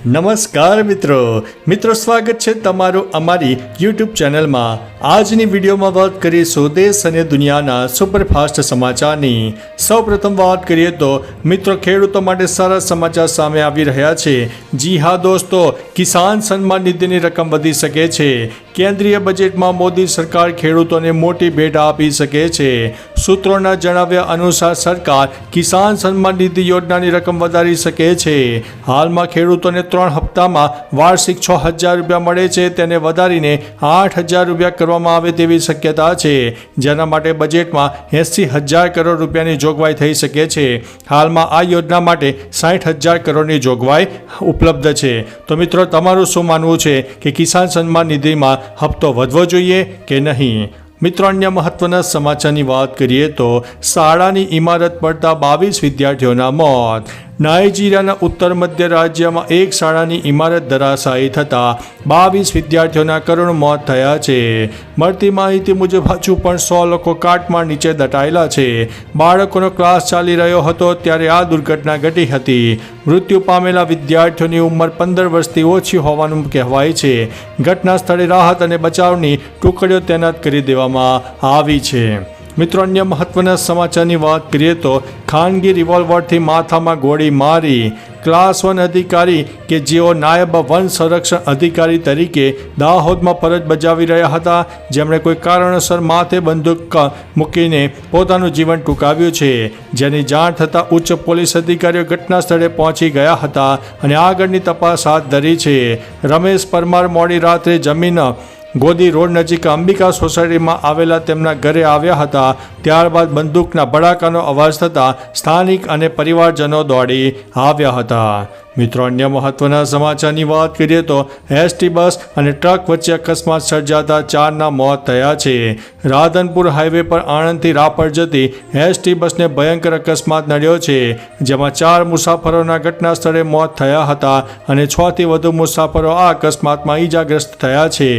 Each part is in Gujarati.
નમસ્કાર મિત્રો સ્વાગત છે તમારું અમારી યુટ્યુબ ચેનલમાં। આજની વિડીયોમાં વાત કરીશું દેશ અને દુનિયાના સુપરફાસ્ટ સમાચારની। સૌપ્રથમ વાત કરીએ તો મિત્રો ખેડૂતો માટે સારા સમાચાર સામે આવી રહ્યા છે। જી હા દોસ્તો, કિસાન સન્માન નિધિની રકમ વધી શકે છે। કેન્દ્રીય બજેટમાં મોદી સરકાર ખેડૂતોને મોટી ભેટ આપી શકે છે। સૂત્રોના જણાવ્યા અનુસાર સરકાર કિસાન સન્માન નિધિ યોજનાની રકમ વધારી શકે છે। હાલમાં ખેડૂતોને 3 હપ્તામાં વાર્ષિક 6,000 રૂપિયા મળે છે, તેને વધારીને 8,000 રૂપિયા કરવામાં આવે તેવી શક્યતા છે, જેના માટે બજેટમાં 80,000 કરોડ રૂપિયાની જોગવાઈ થઈ શકે છે। હાલમાં આ યોજના માટે 60,000 કરોડની જોગવાઈ ઉપલબ્ધ છે। તો મિત્રો, તમારું શું માનવું છે કે કિસાન સન્માન નિધિમાં હપ્તો વધવો જોઈએ કે નહીં? મિત્રો, અન્ય મહત્વના સમાચારની વાત કરીએ તો શાળાની ઇમારત પડતા 22 વિદ્યાર્થીઓના મોત। નાઇજીરિયાના ઉત્તર મધ્ય રાજ્યમાં એક શાળાની ઇમારત ધરાશાયી થતાં 22 વિદ્યાર્થીઓના કરુણ મોત થયા છે। મળતી માહિતી મુજબ હજુ પણ 100 લોકો કાટમાળ નીચે દટાયેલા છે। બાળકોનો ક્લાસ ચાલી રહ્યો હતો ત્યારે આ દુર્ઘટના ઘટી હતી। મૃત્યુ પામેલા વિદ્યાર્થીઓની ઉંમર 15 વર્ષથી ઓછી હોવાનું કહેવાય છે। ઘટના સ્થળે રાહત અને બચાવની ટુકડીઓ તૈનાત કરી દેવામાં આવી છે। મિત્રો, અન્ય મહત્વના સમાચારની વાત કરીએ તો ખાનગી રિવોલ્વરથી માથામાં ગોળી મારી। ક્લાસ 1 અધિકારી કે જેઓ નાયબ વન સંરક્ષણ અધિકારી તરીકે દાહોદમાં ફરજ બજાવી રહ્યા હતા, જેમણે કોઈ કારણોસર માથે બંદૂક મૂકીને પોતાનું જીવન ટૂંકાવ્યું છે, જેની જાણ થતાં ઉચ્ચ પોલીસ અધિકારીઓ ઘટના સ્થળે પહોંચી ગયા હતા અને આગળની તપાસ હાથ ધરી છે। રમેશ પરમાર મોડી રાત્રે જમીન ગોદી રોડ નજીક અંબિકા સોસાયટીમાં આવેલા તેમના ઘરે આવ્યા હતા। ત્યારબાદ બંદૂકના ભડાકાનો અવાજ થતાં સ્થાનિક અને પરિવારજનો દોડી આવ્યા હતા। મિત્રો, અન્ય મહત્વના સમાચારની વાત કરીએ તો એસટી બસ અને ટ્રક વચ્ચે અકસ્માત સર્જાતા 4ના મોત થયા છે। રાધનપુર હાઈવે પર આણંદથી રાપર જતી એસટી બસને ભયંકર અકસ્માત નડ્યો છે, જેમાં 4 મુસાફરોના ઘટના સ્થળે મોત થયા હતા અને 6થી વધુ મુસાફરો આ અકસ્માતમાં ઈજાગ્રસ્ત થયા છે।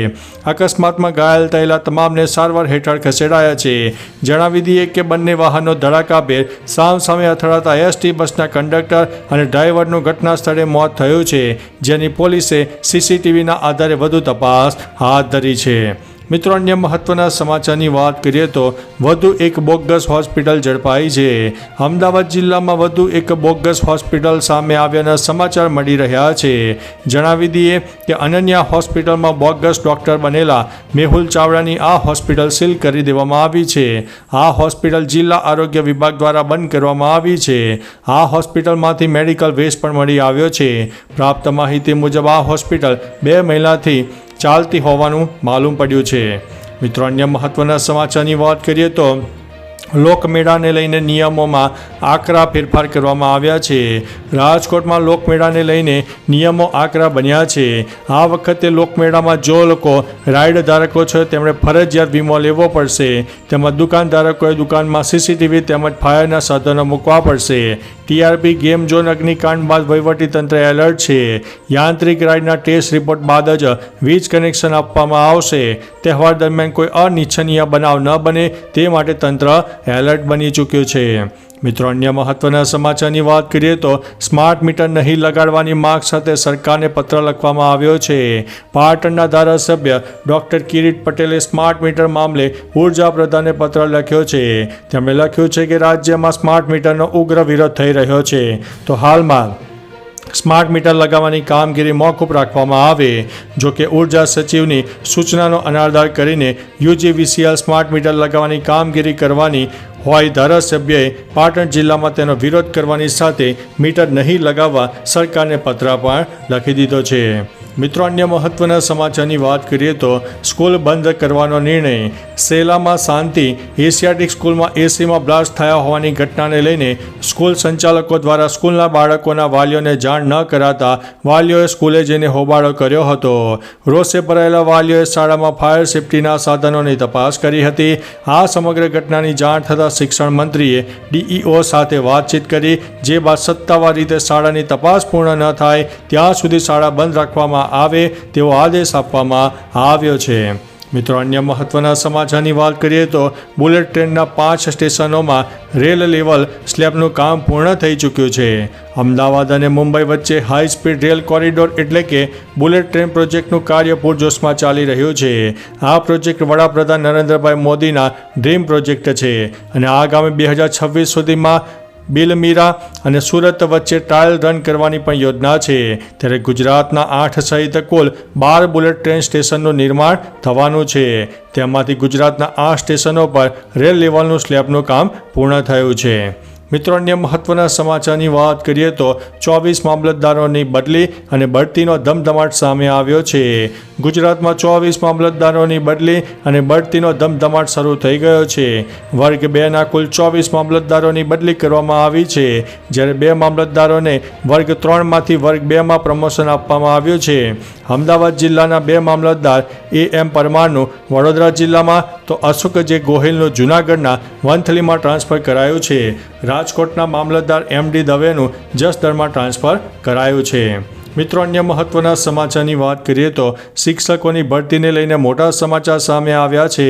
અકસ્માતમાં ઘાયલ થયેલા તમામને સારવાર હેઠળ ખસેડાયા છે। જણાવી દઈએ કે બંને વાહનો ધડાકાભેર સામસામે અથડાતા એસટી બસના કંડક્ટર અને ડ્રાઈવરનું ઘટના સ્થળે મોત થયું છે, જેની પોલીસે સીસીટીવીના આધારે વધુ તપાસ હાથ ધરી છે। મિત્રો, અન્ય મહત્વના સમાચારની વાત કરીએ તો વધુ એક બોગસ હોસ્પિટલ ઝડપાઈ છે। અમદાવાદ જિલ્લામાં વધુ એક બોગસ હોસ્પિટલ સામે આવ્યાના સમાચાર મળી રહ્યા છે। જણાવી દઈએ કે અનન્યા હોસ્પિટલમાં બોગસ ડોક્ટર બનેલા મેહુલ ચાવડાની આ હોસ્પિટલ સીલ કરી દેવામાં આવી છે। આ હોસ્પિટલ જિલ્લા આરોગ્ય વિભાગ દ્વારા બંધ કરવામાં આવી છે। આ હોસ્પિટલમાંથી મેડિકલ વેસ્ટ પણ મળી આવ્યો છે। પ્રાપ્ત માહિતી મુજબ આ હોસ્પિટલ 2 મહિનાથી ચાલતી હોવાનું માલુમ પડ્યું છે। મિત્રો, અન્ય મહત્વના સમાચારની વાત કરીએ તો લોકમેળાને લઈને નિયમોમાં આકરા ફેરફાર કરવામાં આવ્યા છે। રાજકોટમાં લોકમેળાને લઈને નિયમો આકરા બન્યા છે। આ વખતે લોકમેળામાં જો લોકો રાઇડ ધારકો છે તેમણે ફરજિયાત વીમો લેવો પડશે, તેમજ દુકાનધારકોએ દુકાનમાં સીસીટીવી તેમજ ફાયરના સાધનો મૂકવા પડશે। ટીઆરપી ગેમ ઝોન અગ્નિકાંડ બાદ વહીવટીતંત્ર એલર્ટ છે। યાંત્રિક રાઇડના ટેસ્ટ રિપોર્ટ બાદ જ વીજ કનેક્શન આપવામાં આવશે। તહેવાર દરમિયાન કોઈ અનિચ્છનીય બનાવ ન બને તે માટે તંત્ર એલર્ટ બની ચૂક્યું છે। મિત્રો, અન્ય મહત્વના સમાચારની વાત કરીએ તો સ્માર્ટ મીટર નહીં લગાડવાની માંગ સાથે સરકારને પત્ર લખવામાં આવ્યો છે। પાટણના ધારાસભ્ય ડોક્ટર કિરીટ પટેલે સ્માર્ટ મીટર મામલે ઉર્જા પ્રધાનને પત્ર લખ્યો છે। તેમણે લખ્યું છે કે રાજ્યમાં સ્માર્ટ મીટરનો ઉગ્ર વિરોધ થઈ રહ્યો છે, તો હાલમાં સ્માર્ટ મીટર લગાવવાની કામગીરી મોકૂફ રાખવામાં આવે। જો કે ઉર્જા સચિવની સૂચનાનો અનાદર કરીને યુજીવીસીએલ સ્માર્ટ મીટર લગાવવાની કામગીરી કરવાની હોય ધારાસભ્યએ પાટણ જિલ્લામાં તેનો વિરોધ કરવાની સાથે મીટર નહીં લગાવવા સરકારને પત્ર પણ લખી દીધો છે। મિત્રો, અન્ય મહત્વના સમાચારની વાત કરીએ તો સ્કૂલ બંધ કરવાનો નિર્ણય। સેલામાં શાંતિ એશિયાટિક સ્કૂલમાં એસીમાં બ્લાસ્ટ થયા હોવાની ઘટનાને લઈને સ્કૂલ સંચાલકો દ્વારા સ્કૂલના બાળકોના વાલીઓને જાણ ન કરાતા વાલીઓએ સ્કૂલે જઈને હોબાળો કર્યો હતો। રોષે ભરાયેલા વાલીઓએ શાળામાં ફાયર સેફટીના સાધનોની તપાસ કરી હતી। આ સમગ્ર ઘટનાની જાણ થતાં શિક્ષણ મંત્રીએ ડીઈઓ સાથે વાતચીત કરી, જે બાદ સત્તાવાર રીતે શાળાની તપાસ પૂર્ણ ન થાય ત્યાં સુધી શાળા બંધ રાખવામાં આવે તેવો આદેશ આપવામાં આવ્યો છે। મિત્રો અન્ય મહત્વના સમાચારની વાત કરીએ તો બુલેટ ટ્રેનના 5 સ્ટેશનોમાં રેલ લેવલ સ્લેબનું કામ પૂર્ણ થઈ ચૂક્યું છે. અમદાવાદ અને મુંબઈ વચ્ચે હાઈ સ્પીડ રેલ કોરિડોર એટલે કે બુલેટ ટ્રેન પ્રોજેક્ટનું કાર્ય પૂરજોશમાં ચાલી રહ્યું છે. આ પ્રોજેક્ટ વડાપ્રધાન નરેન્દ્રભાઈ મોદીના ડ્રીમ પ્રોજેક્ટ છે અને આગામી 2026 સુધીમાં બિલમીરા અને સુરત વચ્ચે ટ્રાયલ રન કરવાની પણ યોજના છે. ત્યારે ગુજરાતના 8 સહિત કુલ 12 બુલેટ ટ્રેન સ્ટેશનનું નિર્માણ થવાનું છે. તેમાંથી ગુજરાતના 8 સ્ટેશનો પર રેલ લેવલનું સ્લેબનું કામ પૂર્ણ થયું છે. મિત્રો અન્ય મહત્વના સમાચારની વાત કરીએ તો 24 મામલતદારોની બદલી અને બઢતીનો ધમધમાટ સામે આવ્યો છે. ગુજરાતમાં 24 મામલતદારોની બદલી અને બઢતીનો ધમધમાટ શરૂ થઈ ગયો છે. વર્ગ 2ના કુલ 24 મામલતદારોની બદલી કરવામાં આવી છે, જ્યારે 2 મામલતદારોને વર્ગ 3માંથી વર્ગ 2માં પ્રમોશન આપવામાં આવ્યું છે. અમદાવાદ જિલ્લાના 2 મામલતદાર AM પરમારનું વડોદરા જિલ્લામાં તો અશોક જે ગોહિલનું જૂનાગઢના વંથલીમાં ટ્રાન્સફર કરાયું છે. રાજકોટના મામલતદાર MD દવેનું જસદણમાં ટ્રાન્સફર કરાયું છે. મિત્રો અન્ય મહત્વના સમાચારની વાત કરીએ તો શિક્ષકોની ભરતીને લઈને મોટા સમાચાર સામે આવ્યા છે.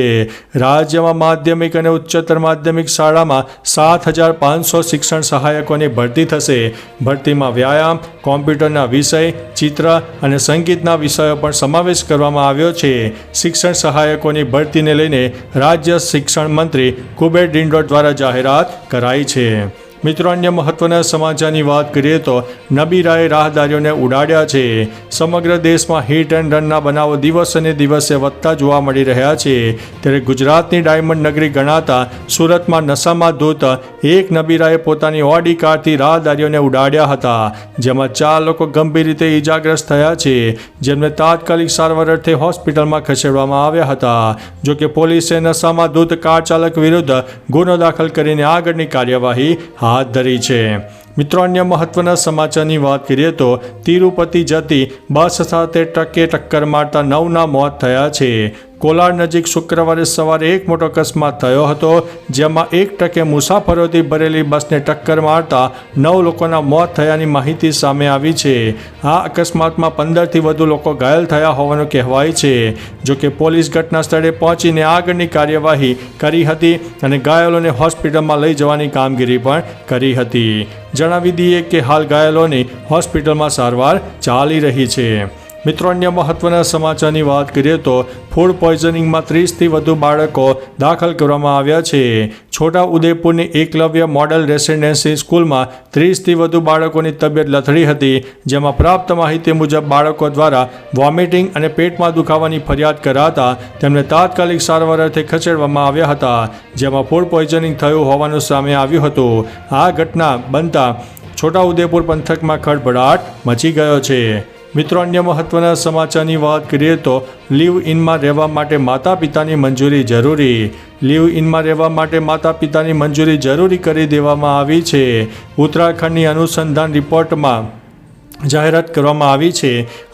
રાજ્યમાં માધ્યમિક અને ઉચ્ચતર માધ્યમિક શાળામાં 7,500 શિક્ષણ સહાયકોની ભરતી થશે. ભરતીમાં વ્યાયામ, કોમ્પ્યુટરના વિષય, ચિત્ર અને સંગીતના વિષયો પણ સમાવેશ કરવામાં આવ્યો છે. શિક્ષણ સહાયકોની ભરતીને લઈને રાજ્ય શિક્ષણ મંત્રી કુબેર ડિંડોર દ્વારા જાહેરાત કરાઈ છે. મિત્રો અન્ય મહત્વના સમાચારની વાત કરીએ તો નબીરાએ રાહદારીઓને ઉડાડ્યા છે. સમગ્ર દેશમાં હિટ એન્ડ રનના બનાવો દિવસે દિવસે વધતા જોવા મળી રહ્યા છે. ત્યારે ગુજરાતની ડાયમંડ નગરી ગણાતા સુરતમાં નશામાં ધૂત એક નબીરાએ પોતાની ઓડી કારથી રાહદારીઓને ઉડાડ્યા હતા, જેમાં 4 લોકો ગંભીર રીતે ઈજાગ્રસ્ત થયા છે, જેમને તાત્કાલિક સારવાર અર્થે હોસ્પિટલમાં ખસેડવામાં આવ્યા હતા. જોકે પોલીસે નશામાં ધૂત કાર ચાલક વિરુદ્ધ ગુનો દાખલ કરીને આગળની કાર્યવાહી હાથ ધરી છે. મિત્રો અન્ય મહત્વના સમાચારની વાત કરીએ તો તિરુપતિ જતી બસ સાથે ટ્રકે ટક્કર મારતા 9ના મોત થયા છે. કોલાર નજીક શુક્રવારે સવારે એક મોટો અકસ્માત થયો હતો, જેમાં એક ટ્રકે મુસાફરોથી ભરેલી બસને ટક્કર મારતા 9 લોકોના મોત થયાની માહિતી સામે આવી છે. આ અકસ્માતમાં 15થી વધુ લોકો ઘાયલ થયા હોવાનું કહેવાય છે. જોકે પોલીસ ઘટના સ્થળે પહોંચીને આગળની કાર્યવાહી કરી હતી અને ઘાયલોને હોસ્પિટલમાં લઈ જવાની કામગીરી પણ કરી હતી. જણાવી દઈએ કે હાલ ઘાયલોની હોસ્પિટલમાં સારવાર ચાલી રહી છે. મિત્રો અન્ય મહત્વના સમાચારની વાત કરીએ તો ફૂડ પોઈઝનિંગમાં 30થી વધુ બાળકો દાખલ કરવામાં આવ્યા છે. છોટા ઉદેપુરની એકલવ્ય મોડલ રેસિડેન્સી સ્કૂલમાં 30થી વધુ બાળકોની તબિયત લથડી હતી, જેમાં પ્રાપ્ત માહિતી મુજબ બાળકો દ્વારા વોમિટિંગ અને પેટમાં દુખાવાની ફરિયાદ કરાતા તેમને તાત્કાલિક સારવાર અર્થે ખસેડવામાં આવ્યા હતા, જેમાં ફૂડ પોઈઝનિંગ થયું હોવાનું સામે આવ્યું હતું. આ ઘટના બનતા છોટાઉદેપુર પંથકમાં ખળભળાટ મચી ગયો છે. મિત્રો અન્ય મહત્વના સમાચારની વાત કરીએ તો લીવ ઇનમાં રહેવા માટે માતા પિતાની મંજૂરી જરૂરી. લીવ ઇનમાં રહેવા માટે માતા પિતાની મંજૂરી જરૂરી કરી દેવામાં આવી છે. ઉત્તરાખંડની અનુસંધાન રિપોર્ટમાં જાહેરાત કરવામાં આવી છે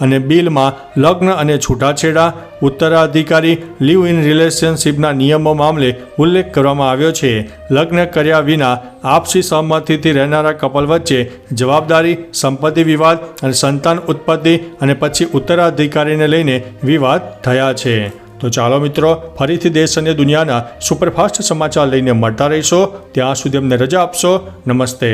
અને બિલમાં લગ્ન અને છૂટાછેડા, ઉત્તરાધિકારી, લીવ ઇન રિલેશનશિપના નિયમો મામલે ઉલ્લેખ કરવામાં આવ્યો છે. લગ્ન કર્યા વિના આપસી સહમતિથી રહેનારા કપલ વચ્ચે જવાબદારી, સંપત્તિ વિવાદ અને સંતાન ઉત્પત્તિ અને પછી ઉત્તરાધિકારીને લઈને વિવાદ થયા છે. તો ચાલો મિત્રો, ફરીથી દેશ અને દુનિયાના સુપરફાસ્ટ સમાચાર લઈને મળતા રહીશો. ત્યાં સુધી અમને રજા આપશો. નમસ્તે.